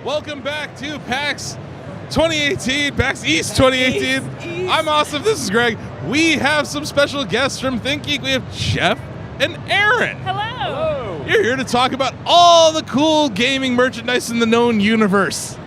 Welcome back to PAX 2018, PAX East 2018. I'm Awesome. This is Greg. We have some special guests from ThinkGeek. We have Jeff and Aaron. Hello. You're here to talk about all the cool gaming merchandise in the known universe.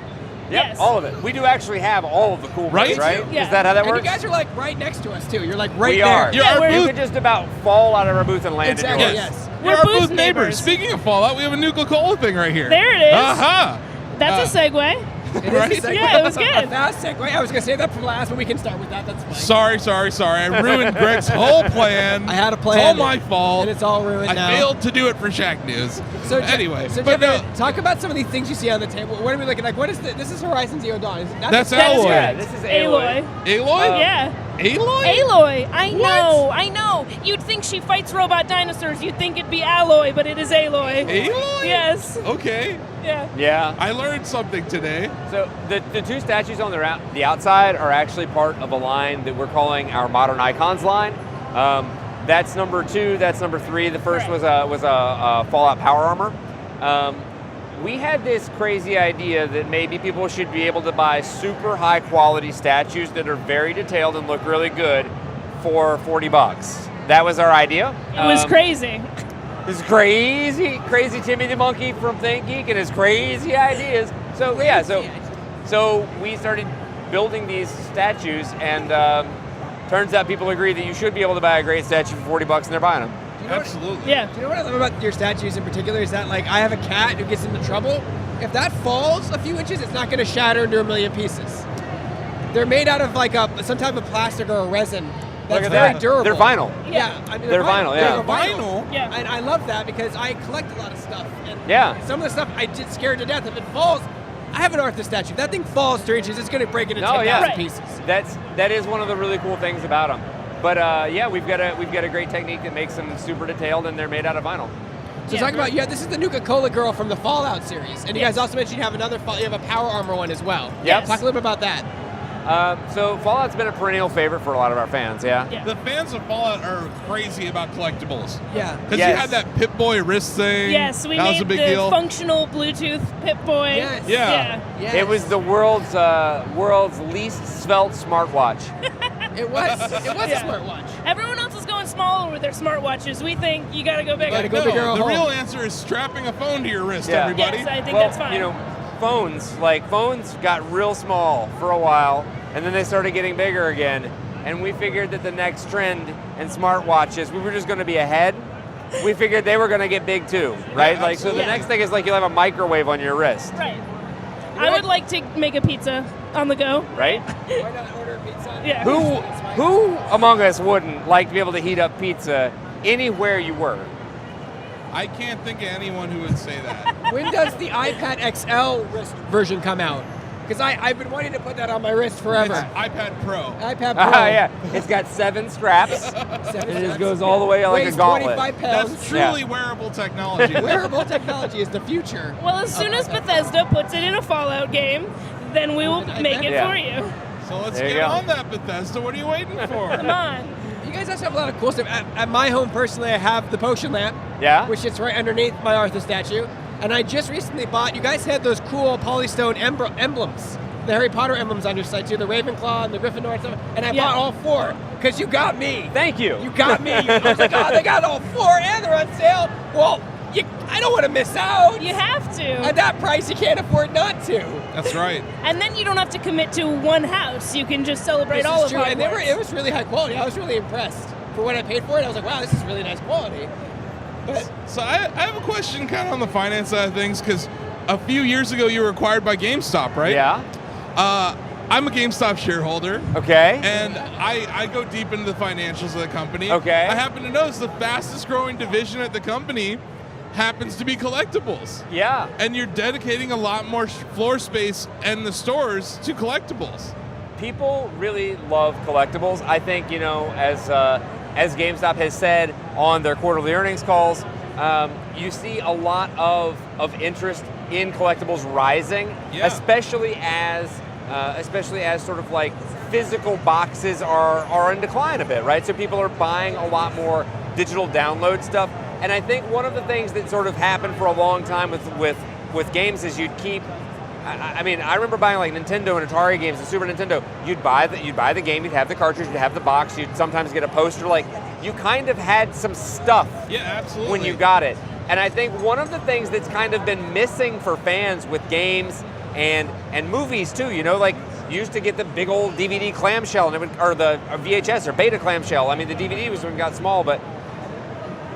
Yep, Yes. all of it. We do actually have all of the cool Right? ones, right? Yeah. Is that how that And works? you guys are like right next to us too. You're like right we there. are. Yeah, our You booth- could just about fall out of our booth and land Exactly, into us. yes. We're We're our booth booth neighbors. neighbors. Speaking of Fallout, we have a Nuka-Cola thing right here. There it is. Aha! That's a segue. It is Right? a segue. Yeah, it was A good. fast segue. I was going to save that for last, but we can start with that. That's fine. Sorry. I ruined Greg's whole plan. I had a It's plan. all my fault. And it's all ruined I now. failed to do it for Shacknews. So anyway, so but Jeff, no, talk about some of these things you see on the table. What are we looking like? What is this? Is Horizon Zero Dawn? That's That is Alloy. Yeah, correct. this is Aloy. Aloy? Yeah. Aloy? Aloy. I What? know. You'd think she fights robot dinosaurs. You'd think it'd be Alloy, but it is Aloy. Aloy? Yes. Okay. Yeah. Yeah. I learned something today. So the two statues on the outside are actually part of a line that we're calling our Modern Icons line. That's number 2. That's number 3. The first Correct. was a Fallout power armor. We had this crazy idea that maybe people should be able to buy super high quality statues that are very detailed and look really good for $40. That was our idea. It was crazy. This is crazy Timmy the Monkey from ThinkGeek and his crazy ideas. So yeah, so we started building these statues, and turns out people agree that you should be able to buy a great statue for $40, and they're buying them. Absolutely. Yeah. Do you know what I love about your statues in particular is that, like, I have a cat who gets into trouble. If that falls a few inches, it's not going to shatter into a million pieces. They're made out of like some type of plastic or a resin Look that's at very that. durable. They're vinyl. Yeah, I mean, They're vinyl, yeah. They're Vinyl? Yeah. And I love that because I collect a lot of stuff. And Yeah. some of the stuff I get scared to death. If it falls, I have an Arthur statue. If that thing falls 3 inches, it's going to break into No, 10,000 yeah. Right. pieces. That is one of the really cool things about them. But yeah, we've got a great technique that makes them super detailed, and they're made out of vinyl. So Yeah. talking about, this is the Nuka-Cola girl from the Fallout series. And you Yes. guys also mentioned you have you have a power armor one as well. Yes. Talk a little bit about that. So Fallout's been a perennial favorite for a lot of our fans. Yeah. Yeah. The fans of Fallout are crazy about collectibles. Yeah. Because Yes. you had that Pip-Boy wrist thing. Yes, we that was made a big the deal. functional Bluetooth Pip-Boy. Yes. Yeah. Yes. It was the world's least svelte smartwatch. It was a Yeah. smartwatch. Everyone else is going smaller with their smartwatches. We think you gotta go bigger. Gotta go bigger or the home. real answer is strapping a phone to your wrist, Yeah. everybody. Yes, I think Well, that's fine. you know, phones got real small for a while, and then they started getting bigger again. And we figured that the next trend in smartwatches, we were just going to be ahead. We figured they were going to get big too, right? Yeah, Like, so the absolutely. next thing is like you'll have a microwave on your wrist, Right. I would like to make a pizza on the go. right? Why not order pizza? Yeah. Who among us wouldn't like to be able to heat up pizza anywhere you were? I can't think of anyone who would say that. When does the iPad XL wrist version come out? Because I've been wanting to put that on my wrist It's forever. iPad Pro. iPad Pro. Yeah, it's got 7 straps. Seven It just steps. goes all the way like a Weighs gauntlet. 25 pounds. That's truly wearable technology. Wearable technology is the future. Well, as soon as Bethesda puts it in a Fallout game, then we will make it Yeah. for you. So let's There you get go. on that, Bethesda. What are you waiting for? Come on. You guys also have a lot of cool stuff. At my home, personally, I have the potion lamp, Yeah? which sits right underneath my Arthur statue. And I just recently bought, you guys had those cool polystone emblems. The Harry Potter emblems on your site too, the Ravenclaw and the Gryffindor and stuff. And I Yeah. bought all 4, because you got me. Thank you. You got me. I was like, oh, they got all 4 and they're on sale. Well, I don't want to miss out. You have to. At that price, you can't afford not to. That's right. And then you don't have to commit to one house. You can just celebrate This all is of true. Hogwarts. And it was really high quality. I was really impressed. For what I paid for it, I was like, wow, this is really nice quality. But So I have a question kind of on the finance side of things, because a few years ago you were acquired by GameStop, right? Yeah? I'm a GameStop shareholder. Okay. And I go deep into the financials of the company. Okay. I happen to notice the fastest growing division at the company happens to be collectibles. Yeah. And you're dedicating a lot more floor space and the stores to collectibles. People really love collectibles. I think, as GameStop has said on their quarterly earnings calls, you see a lot of interest in collectibles rising, Yeah. especially as sort of like physical boxes are in decline a bit, right? So people are buying a lot more digital download stuff. And I think one of the things that sort of happened for a long time with games is you'd keep I mean, I remember buying like Nintendo and Atari games and Super Nintendo. You'd buy the game, you'd have the cartridge, you'd have the box, you'd sometimes get a poster. Like, you kind of had some stuff when you got it. And I think one of the things that's kind of been missing for fans with games and movies too, you know, like you used to get the big old DVD clamshell and or the VHS or beta clamshell. I mean, the DVD was when it got small, but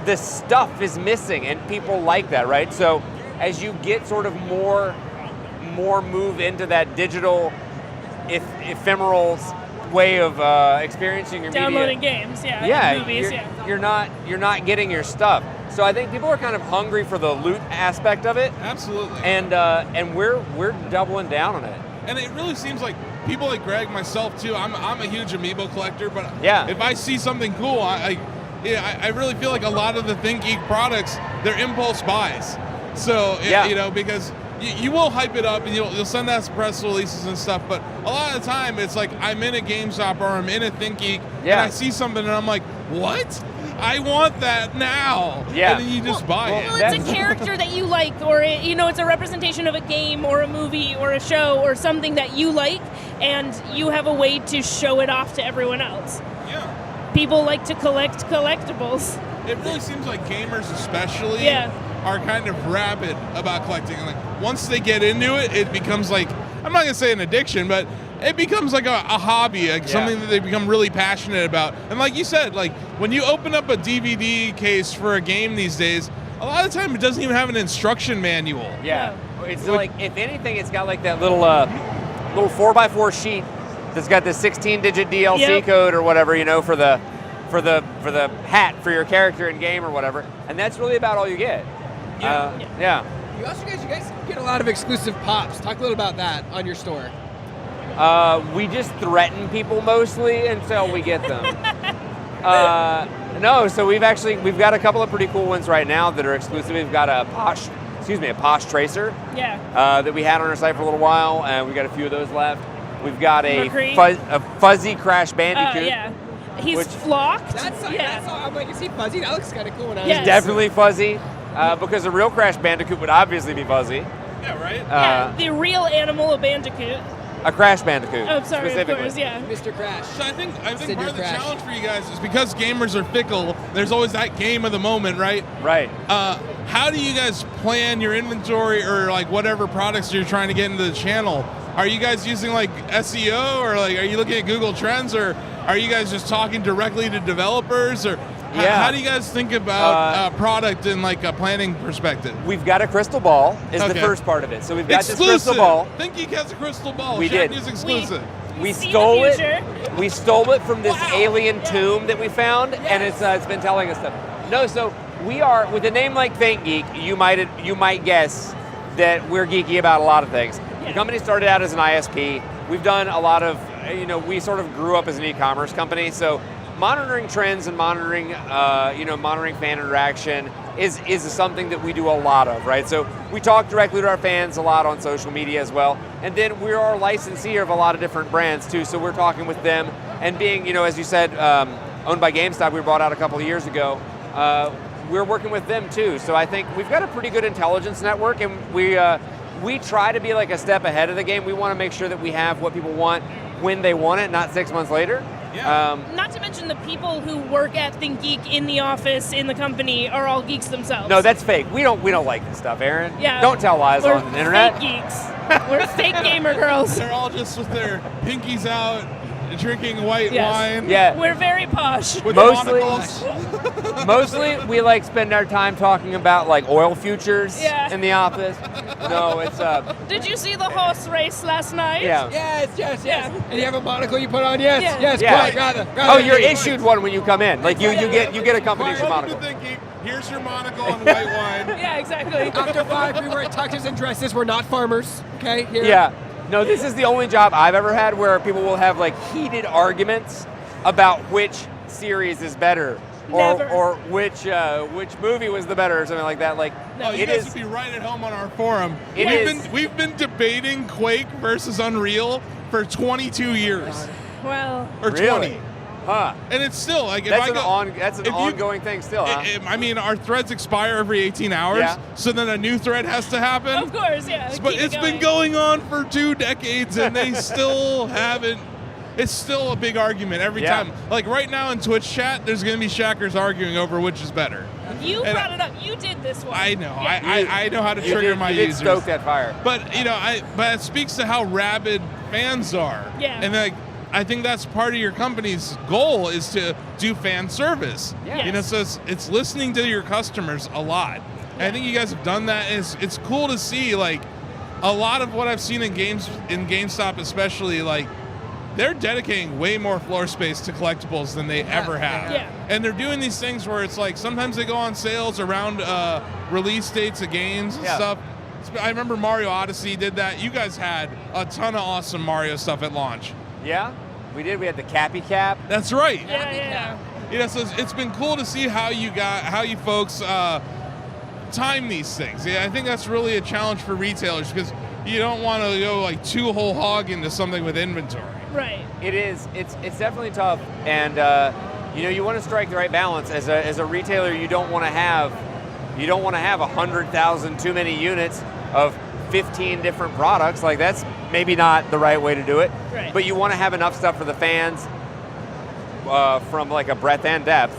the stuff is missing and people like that, right? So as you get sort of more move into that digital ephemeral way of experiencing your downloading media. games, movies, you're not getting your stuff. So I think people are kind of hungry for the loot aspect of it. Absolutely. And we're doubling down on it. And it really seems like people like Greg, myself too. I'm a huge amiibo collector, but if I see something cool, I really feel like a lot of the ThinkGeek products, they're impulse buys. So you know, because you will hype it up and you'll send out press releases and stuff, but a lot of the time it's like I'm in a GameStop or I'm in a ThinkGeek and I see something and I'm like, what? I want that now. Yeah. And then you just buy it. Well, it's a character that you like, or it's a representation of a game or a movie or a show or something that you like, and you have a way to show it off to everyone else. Yeah. People like to collect collectibles. It really seems like gamers especially are kind of rabid about collecting. Like once they get into it, it becomes like, I'm not gonna say an addiction, but it becomes like a hobby, like something that they become really passionate about. And like you said, like when you open up a DVD case for a game these days, a lot of the time it doesn't even have an instruction manual. Yeah, it's like, if anything, it's got like that little 4x4 sheet that's got the 16-digit DLC code or whatever, you know, for the hat for your character in game or whatever, and that's really about all you get. You guys get a lot of exclusive pops. Talk a little about that on your store. We just threaten people mostly until we get them. No, so we've got a couple of pretty cool ones right now that are exclusive. We've got a Posh Tracer. That we had on our site for a little while, and we got a few of those left. We've got a fuzzy Crash Bandicoot. He's flocked. That's I'm like, is he fuzzy? That looks kind of cool. He's definitely fuzzy, because a real Crash Bandicoot would obviously be fuzzy. Yeah, right? The real animal, a Bandicoot. A Crash Bandicoot. Oh, sorry, of course, Mr. Crash. So I think part of the challenge for you guys is because gamers are fickle, there's always that game of the moment, right? Right. How do you guys plan your inventory or like whatever products you're trying to get into the channel? Are you guys using like SEO or like are you looking at Google Trends or are you guys just talking directly to developers or how do you guys think about product in like a planning perspective? We've got a crystal ball is the first part of it. So we've got this crystal ball. ThinkGeek has a crystal ball. We did. Shacknews exclusive. We stole it. We stole it from this alien tomb that we found, and it's been telling us stuff. No, so we are with a name like ThinkGeek. You might guess that we're geeky about a lot of things. The company started out as an ISP. We've done a lot of, we sort of grew up as an e-commerce company, so monitoring trends and monitoring fan interaction is something that we do a lot of, right? So we talk directly to our fans a lot on social media as well, and then we're our licensee of a lot of different brands too. So we're talking with them, and being, as you said, owned by GameStop, we brought out a couple of years ago. We're working with them too. So I think we've got a pretty good intelligence network, and we try to be like a step ahead of the game. We want to make sure that we have what people want when they want it, not 6 months later. Yeah. Not to mention the people who work at ThinkGeek in the office, in the company, are all geeks themselves. No, that's fake. We don't like this stuff, Aaron. Yeah. Don't tell lies on the internet. We're fake geeks. We're fake gamer girls. They're all just with their pinkies out, drinking white wine. Yeah. We're very posh. With mostly we like spend our time talking about like oil futures in the office. No, it's Did you see the horse race last night? Yeah. Yes. And you have a monocle you put on? Yes, Yeah. quite, rather. Oh, you're issued one when you come in. Like you get a company's monocle. Here's your monocle and white wine. Yeah, exactly. After 5, we wear tuxes and dresses. We're not farmers, okay? Here. Yeah. No, this is the only job I've ever had where people will have like heated arguments about which series is better. Or which movie was the better or something like that. Like, you guys would be right at home on our forum. We've been debating Quake versus Unreal for 22 years. Well, or really? 20. Huh. And it's still like That's an ongoing thing still, huh? I mean, our threads expire every 18 hours, so then a new thread has to happen. Of course, yeah. But it's been going on for 2 decades, and they still haven't. It's still a big argument every time. Like right now in Twitch chat, there's going to be Shackers arguing over which is better. You brought it up. You did this one. I know. Yeah. I know how to trigger my users. You did stoke that fire. But, you know, but it speaks to how rabid fans are. Yeah. And, like, I think that's part of your company's goal is to do fan service. Yeah. You know, so it's listening to your customers a lot. And I think you guys have done that. And it's cool to see, like, a lot of what I've seen in GameStop especially, like, they're dedicating way more floor space to collectibles than they ever have. Yeah. And they're doing these things where it's like sometimes they go on sales around release dates of games and stuff. I remember Mario Odyssey did that. You guys had a ton of awesome Mario stuff at launch. Yeah, we did. We had the Cappy Cap. That's right. Yeah. You know, so it's been cool to see how you folks time these things. Yeah, I think that's really a challenge for retailers because you don't want to go like too whole hog into something with inventory. Right. It is. It's definitely tough, and you know, you want to strike the right balance. As a retailer, you don't want to have 100,000 too many units of 15 different products. Like that's maybe not the right way to do it. Right. But you want to have enough stuff for the fans from like a breadth and depth,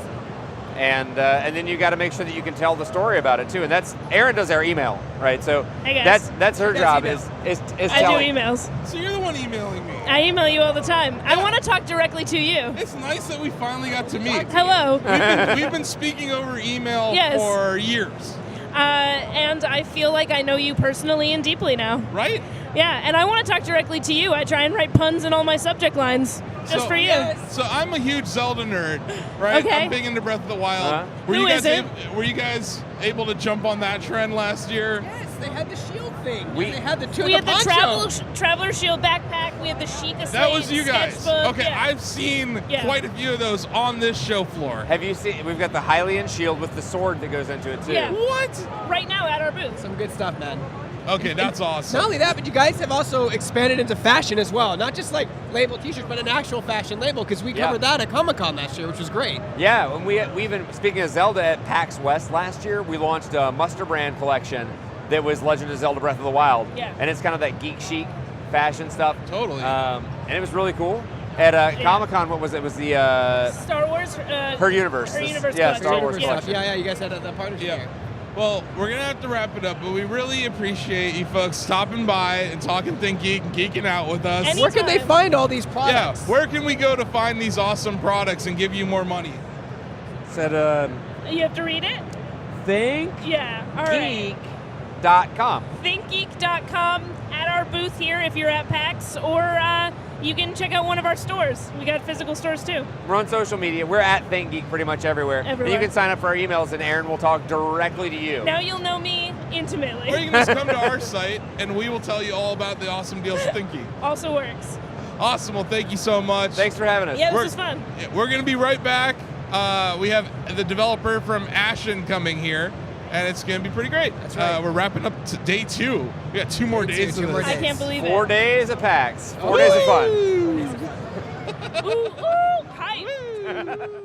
and then you got to make sure that you can tell the story about it too. And that's Erin does our email, right? So hey guys. that's her job is I telling. do emails. So you're the one emailing me. I email you all the time. I want to talk directly to you. It's nice that we finally got to meet. Hello. We've been speaking over email for years. And I feel like I know you personally and deeply now. Right? Yeah, and I want to talk directly to you. I try and write puns in all my subject lines just for you. So I'm a huge Zelda nerd, right? Okay. I'm big into Breath of the Wild. Who isn't? Were you guys able to jump on that trend last year? Yes, they had the shield thing. We had the We had the Traveler Shield backpack. We had the Sheikah That was you guys. sketchbook. Okay, I've seen quite a few of those on this show floor. Have you seen? We've got the Hylian shield with the sword that goes into it too. Yeah. What? Right now at our booth. Some good stuff, man. Okay, that's awesome. Not only that, but you guys have also expanded into fashion as well. Not just like label t-shirts, but an actual fashion label, because we covered that at Comic-Con last year, which was great. Yeah, and we've been, speaking of Zelda, at PAX West last year, we launched a Muster Brand collection that was Legend of Zelda Breath of the Wild. Yeah. And it's kind of that geek chic fashion stuff. Totally. And it was really cool. At Comic-Con, what was it? It was the... Star Wars... Her Universe. Her Universe Yeah, collection. Star Wars collection. Yeah, you guys had the partnership here. Well, we're going to have to wrap it up, but we really appreciate you folks stopping by and talking ThinkGeek and geeking out with us. Anytime. Where can they find all these products? Yeah, where can we go to find these awesome products and give you more money? Said, You have to read it? ThinkGeek.com. Yeah, all right. ThinkGeek.com, at our booth here if you're at PAX, or you can check out one of our stores. We got physical stores too. We're on social media. We're at ThinkGeek pretty much everywhere. And you can sign up for our emails, and Erin will talk directly to you. Now you'll know me intimately. Or you can just come to our site, and we will tell you all about the awesome deals with ThinkGeek. Also works. Awesome. Well, thank you so much. Thanks for having us. Yeah, this was fun. We're going to be right back. We have the developer from Ashen coming here, and it's going to be pretty great. That's right. We're wrapping up to day 2. We got 2 more days of this. I can't believe it. 4 days of PAX. 4 days of fun. Ooh, hype.